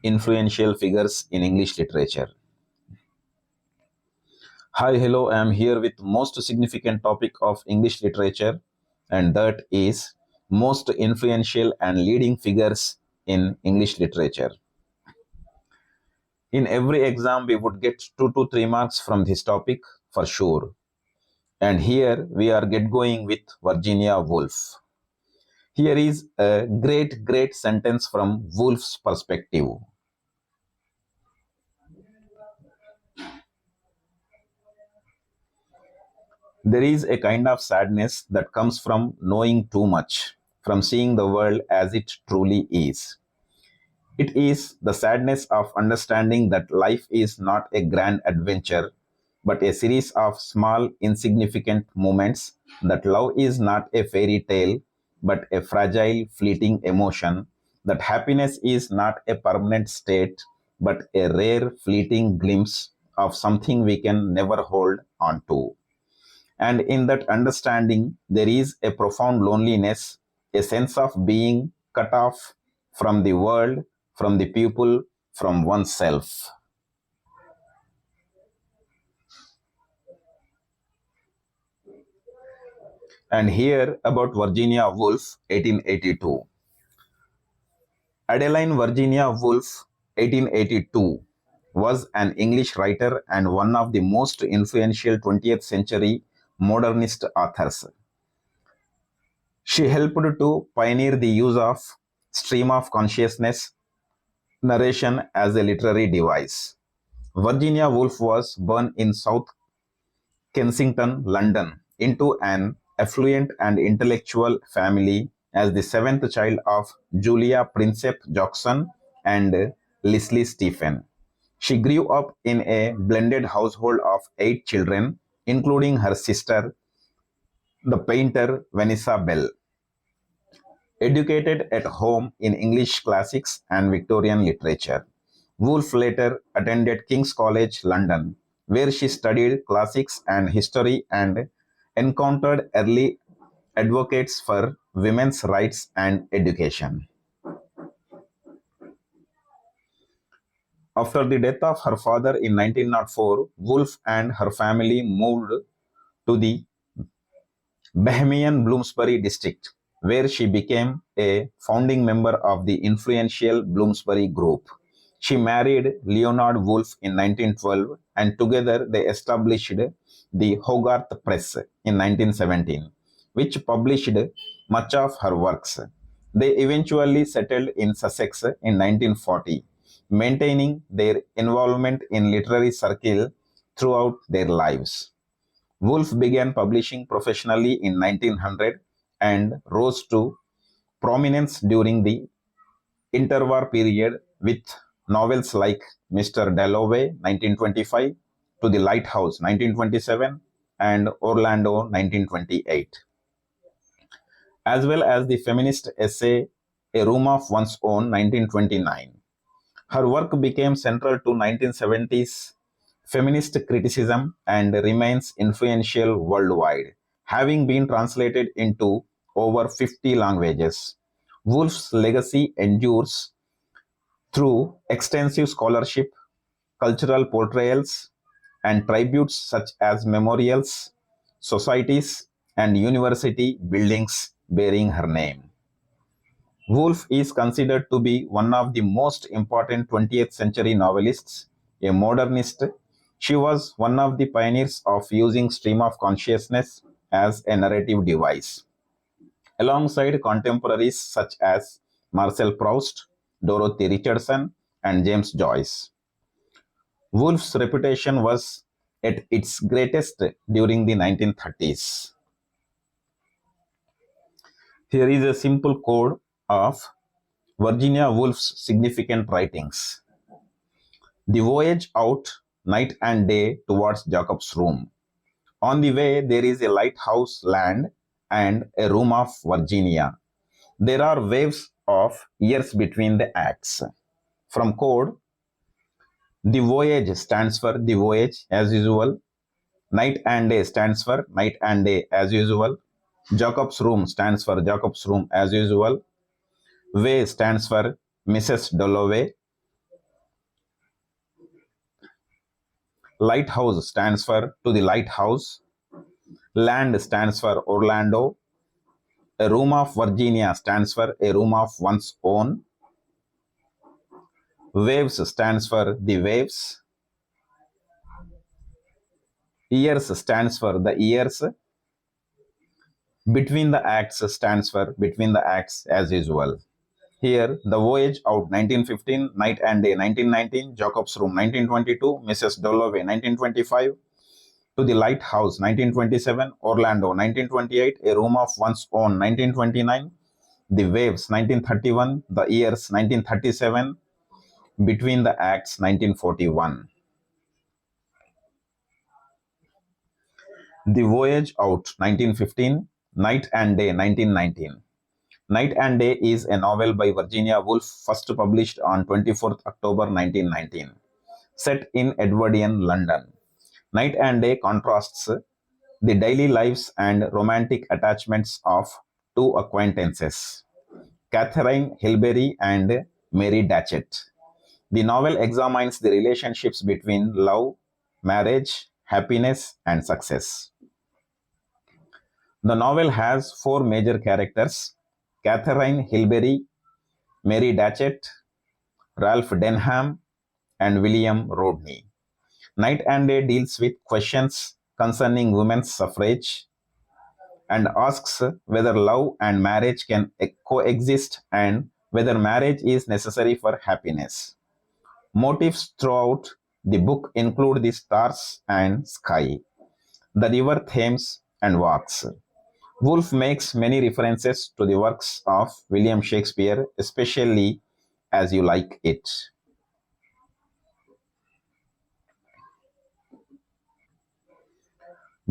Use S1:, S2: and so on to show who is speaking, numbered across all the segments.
S1: influential figures in English literature. Hi, hello, I am here with most significant topic of English literature, and that is most influential and leading figures in English literature. In every exam, we would get 2 to 3 marks from this topic for sure. And here we are get going with Virginia Woolf. Here is a great sentence from Woolf's perspective. There is a kind of sadness that comes from knowing too much, from seeing the world as it truly is. It is the sadness of understanding that life is not a grand adventure, but a series of small, insignificant moments, that love is not a fairy tale, but a fragile, fleeting emotion, that happiness is not a permanent state, but a rare, fleeting glimpse of something we can never hold on to. And in that understanding, there is a profound loneliness, a sense of being cut off from the world, from the people, from oneself. And here about Virginia Woolf, 1882. Adeline Virginia Woolf, 1882, was an English writer and one of the most influential 20th century modernist authors. She helped to pioneer the use of stream of consciousness narration as a literary device. Virginia Woolf was born in South Kensington, London, into an affluent and intellectual family as the seventh child of Julia Princep Jackson and Leslie Stephen. She grew up in a blended household of 8 children, including her sister, the painter Vanessa Bell. Educated at home in English classics and Victorian literature, Woolf later attended King's College, London, where she studied classics and history and encountered early advocates for women's rights and education. After the death of her father in 1904, Woolf and her family moved to the Bohemian Bloomsbury district, where she became a founding member of the influential Bloomsbury Group. She married Leonard Woolf in 1912, and together they established the Hogarth Press in 1917, which published much of her works. They eventually settled in Sussex in 1940, maintaining their involvement in literary circle throughout their lives. Woolf began publishing professionally in 1900 and rose to prominence during the interwar period with novels like Mr. Dalloway 1925, To the Lighthouse 1927, and Orlando 1928, as well as the feminist essay A Room of One's Own 1929. Her work became central to 1970s feminist criticism and remains influential worldwide, having been translated into over 50 languages. Woolf's legacy endures through extensive scholarship, cultural portrayals, and tributes such as memorials, societies, and university buildings bearing her name. Woolf is considered to be one of the most important 20th century novelists, a modernist. She was one of the pioneers of using stream of consciousness as a narrative device, alongside contemporaries such as Marcel Proust, Dorothy Richardson, and James Joyce. Woolf's reputation was at its greatest during the 1930s. Here is a simple code of Virginia Woolf's significant writings. The voyage out, night and day, towards Jacob's room. On the way, there is a lighthouse land and a room of Virginia. There are waves of years between the acts. From code, the voyage stands for the voyage as usual. Night and day stands for night and day as usual. Jacob's room stands for Jacob's room as usual. Way stands for Mrs. Dalloway. Lighthouse stands for to the lighthouse. Land stands for Orlando. A room of Virginia stands for a room of one's own. Waves stands for the waves. Years stands for the years. Between the acts stands for between the acts as usual. Here, The Voyage Out 1915, Night and Day 1919, Jacob's Room 1922, Mrs. Dalloway 1925, To the Lighthouse 1927, Orlando 1928, A Room of One's Own 1929, The Waves 1931, The Years 1937, Between the Acts 1941. The Voyage Out 1915, Night and Day 1919. Night and Day is a novel by Virginia Woolf, first published on 24th October 1919. Set in Edwardian London, Night and Day contrasts the daily lives and romantic attachments of two acquaintances, Catherine Hilberry and Mary Datchet. The novel examines the relationships between love, marriage, happiness, and success. The novel has four major characters: Catherine Hilberry, Mary Datchet, Ralph Denham, and William Rodney. Night and Day deals with questions concerning women's suffrage and asks whether love and marriage can coexist and whether marriage is necessary for happiness. Motifs throughout the book include the stars and sky, the river Thames, and walks. Woolf makes many references to the works of William Shakespeare, especially As You Like It.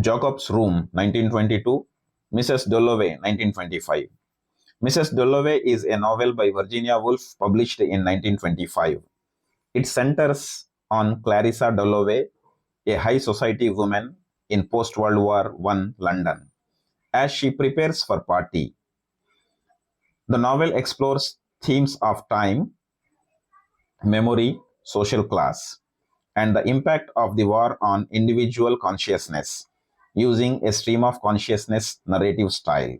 S1: Jacob's Room, 1922, Mrs. Dalloway, 1925. Mrs. Dalloway is a novel by Virginia Woolf published in 1925. It centers on Clarissa Dalloway, a high society woman in post-World War I London, as she prepares for party. The novel explores themes of time, memory, social class, and the impact of the war on individual consciousness using a stream of consciousness narrative style.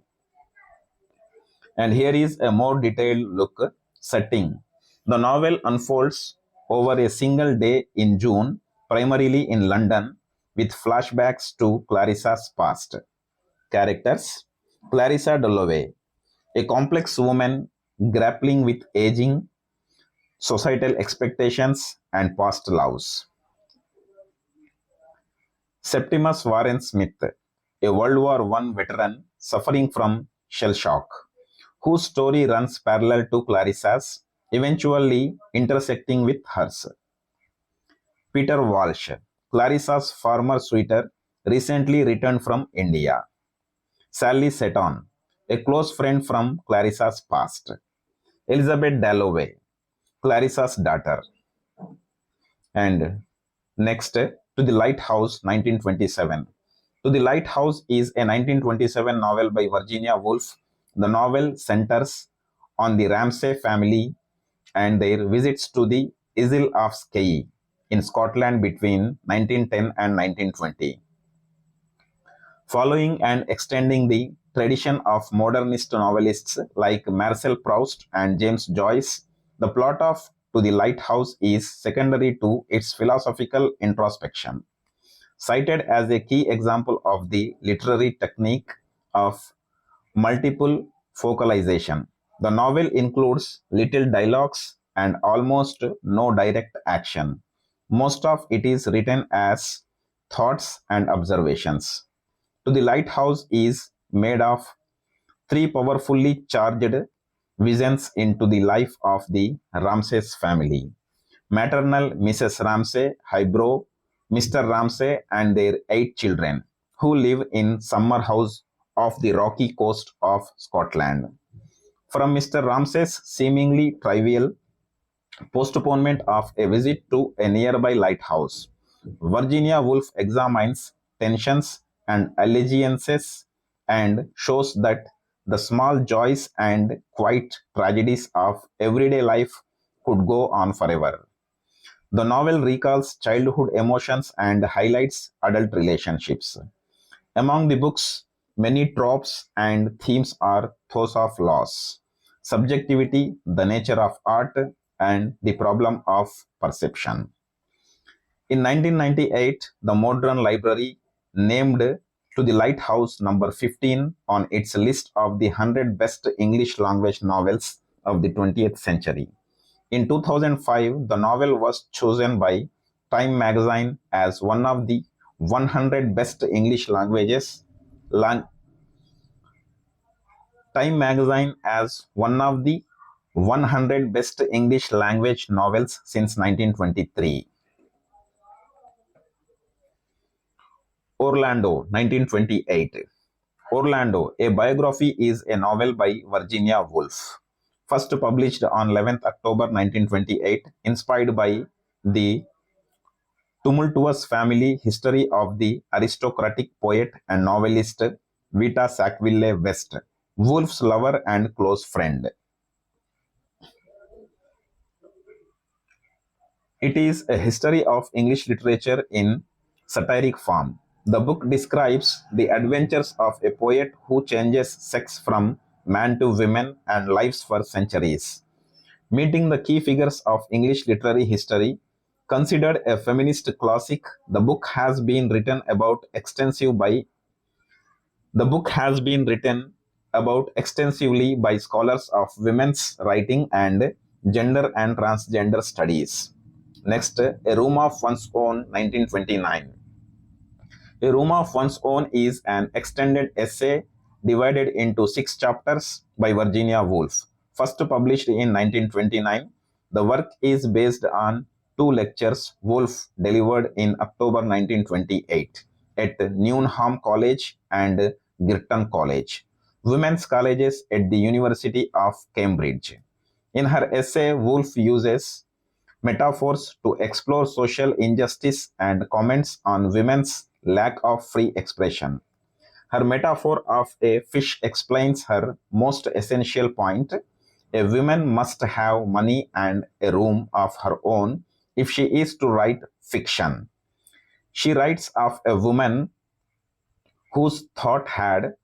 S1: And here is a more detailed look. Setting. The novel unfolds over a single day in June, primarily in London, with flashbacks to Clarissa's past. Characters. Clarissa Dalloway, a complex woman grappling with aging, societal expectations, and past loves. Septimus Warren Smith, a World War I veteran suffering from shell shock, whose story runs parallel to Clarissa's, eventually intersecting with hers. Peter Walsh, Clarissa's former suitor, recently returned from India. Sally Seton, a close friend from Clarissa's past. Elizabeth Dalloway, Clarissa's daughter. And next, To the Lighthouse, 1927. To the Lighthouse is a 1927 novel by Virginia Woolf. The novel centers on the Ramsay family and their visits to the Isle of Skye in Scotland between 1910 and 1920. Following and extending the tradition of modernist novelists like Marcel Proust and James Joyce, the plot of To the Lighthouse is secondary to its philosophical introspection. Cited as a key example of the literary technique of multiple focalization, the novel includes little dialogues and almost no direct action. Most of it is written as thoughts and observations. To the Lighthouse is made of three powerfully charged visions into the life of the Ramsay family. Maternal Mrs. Ramsay, highbrow Mr. Ramsay, and their 8 children, who live in summer house off the rocky coast of Scotland. From Mr. Ramsay's seemingly trivial postponement of a visit to a nearby lighthouse, Virginia Woolf examines tensions and allegiances and shows that the small joys and quiet tragedies of everyday life could go on forever. The novel recalls childhood emotions and highlights adult relationships. Among the book's many tropes and themes are those of loss, subjectivity, the nature of art, and the problem of perception. In 1998, the Modern Library named to the Lighthouse number 15 on its list of the 100 best English language novels of the 20th century. In 2005, the novel was chosen by Time magazine as one of the 100 best English languages. Time magazine as one of the 100 best English language novels since 1923. Orlando, 1928. Orlando, a biography, is a novel by Virginia Woolf. First published on 11th October 1928, inspired by the tumultuous family history of the aristocratic poet and novelist Vita Sackville West, Woolf's lover and close friend. It is a history of English literature in satiric form. The book describes the adventures of a poet who changes sex from man to woman and lives for centuries. Meeting the key figures of English literary history, considered a feminist classic, the book has been written about extensively by scholars of women's writing and gender and transgender studies. Next, A Room of One's Own, 1929. A Room of One's Own is an extended essay divided into 6 chapters by Virginia Woolf. First published in 1929, the work is based on 2 lectures Woolf delivered in October 1928 at Newnham College and Girton College, women's colleges at the University of Cambridge. In her essay, Woolf uses metaphors to explore social injustice and comments on women's lack of free expression. Her metaphor of a fish explains her most essential point. A woman must have money and a room of her own if she is to write fiction. She writes of a woman whose thought had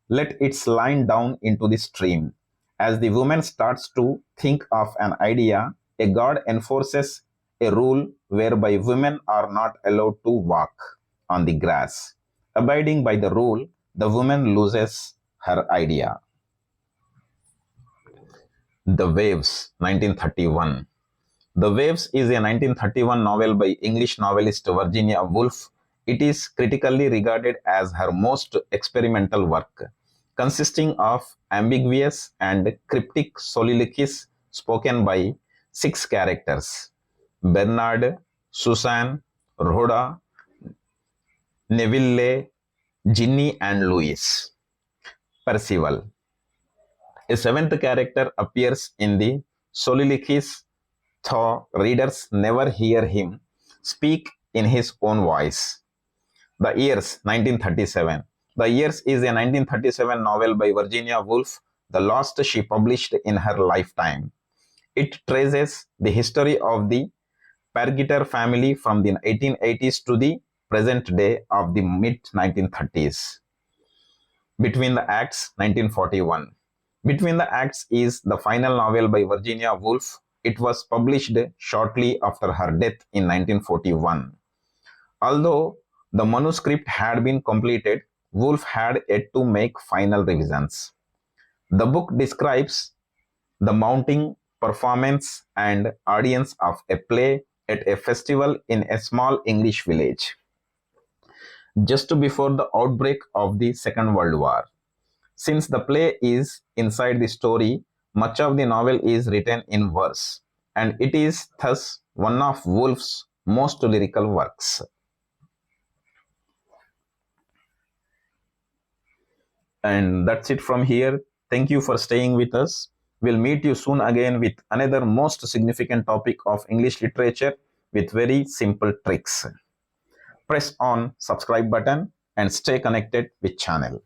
S1: let its line down into the stream. As the woman starts to think of an idea, a god enforces a rule whereby women are not allowed to walk on the grass. Abiding by the rule, the woman loses her idea. The Waves, 1931. The Waves is a 1931 novel by English novelist Virginia Woolf. It is critically regarded as her most experimental work, consisting of ambiguous and cryptic soliloquies spoken by 6 characters: Bernard, Susan, Rhoda, Neville, Ginny, and Louis. Percival. A 7th character appears in the soliloquies, though readers never hear him speak in his own voice. The Years, 1937. The Years is a 1937 novel by Virginia Woolf, the last she published in her lifetime. It traces the history of the Pargeter family from the 1880s to the present day of the mid-1930s. Between the Acts, 1941. Between the Acts is the final novel by Virginia Woolf. It was published shortly after her death in 1941. Although the manuscript had been completed, Woolf had yet to make final revisions. The book describes the mounting performance and audience of a play at a festival in a small English village just before the outbreak of the Second World War. Since the play is inside the story, much of the novel is written in verse, and it is thus one of Woolf's most lyrical works. And that's it from here. Thank you for staying with us. We'll meet you soon again with another most significant topic of English literature with very simple tricks. Press on subscribe button and stay connected with channel.